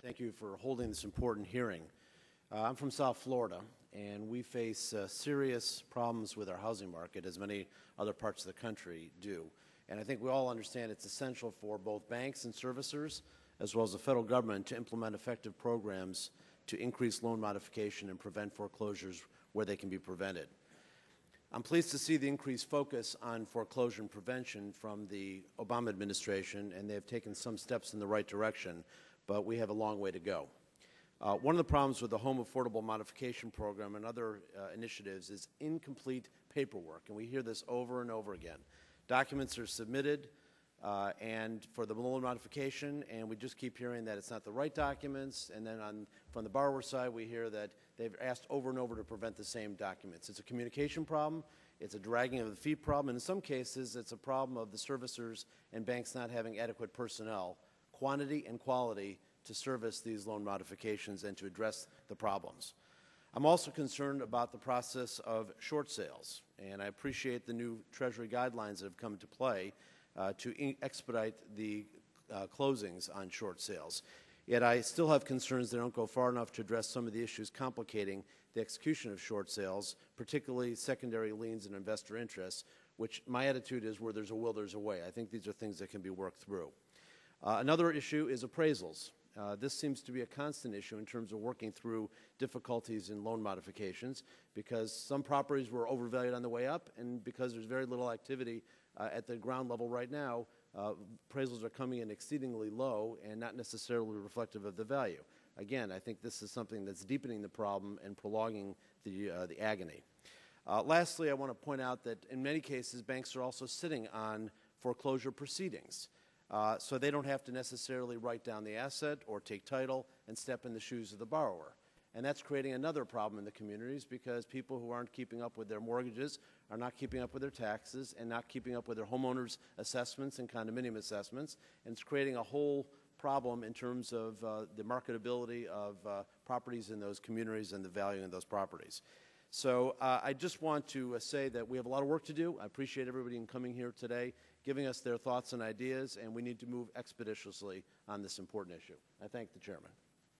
Thank you for holding this important hearing. I'm from South Florida, and we face serious problems with our housing market, as many other parts of the country do. And I think we all understand it's essential for both banks and servicers, as well as the federal government, to implement effective programs to increase loan modification and prevent foreclosures where they can be prevented. I'm pleased to see the increased focus on foreclosure and prevention from the Obama administration, and they have taken some steps in the right direction, but we have a long way to go. One of the problems with the Home Affordable Modification Program and other initiatives is incomplete paperwork, and we hear this over and over again. Documents are submitted and for the loan modification, and we just keep hearing that it's not the right documents, and then from the borrower side we hear that they've asked over and over to prevent the same documents. It's a communication problem, it's a dragging of the feet problem, and in some cases it's a problem of the servicers and banks not having adequate personnel, quantity and quality, to service these loan modifications and to address the problems. I'm also concerned about the process of short sales, and I appreciate the new Treasury guidelines that have come into play to expedite the closings on short sales. Yet I still have concerns that don't go far enough to address some of the issues complicating the execution of short sales, particularly secondary liens and investor interests, which my attitude is where there's a will, there's a way. I think these are things that can be worked through. Another issue is appraisals. This seems to be a constant issue in terms of working through difficulties in loan modifications because some properties were overvalued on the way up, and because there's very little activity at the ground level right now, appraisals are coming in exceedingly low and not necessarily reflective of the value. Again, I think this is something that's deepening the problem and prolonging the agony. Lastly, I want to point out that in many cases, banks are also sitting on foreclosure proceedings. So they don't have to necessarily write down the asset or take title and step in the shoes of the borrower. And that's creating another problem in the communities because people who aren't keeping up with their mortgages are not keeping up with their taxes and not keeping up with their homeowners' assessments and condominium assessments. And it's creating a whole problem in terms of the marketability of properties in those communities and the value in those properties. So I just want to say that we have a lot of work to do. I appreciate everybody in coming here today, giving us their thoughts and ideas, and we need to move expeditiously on this important issue. I thank the Chairman.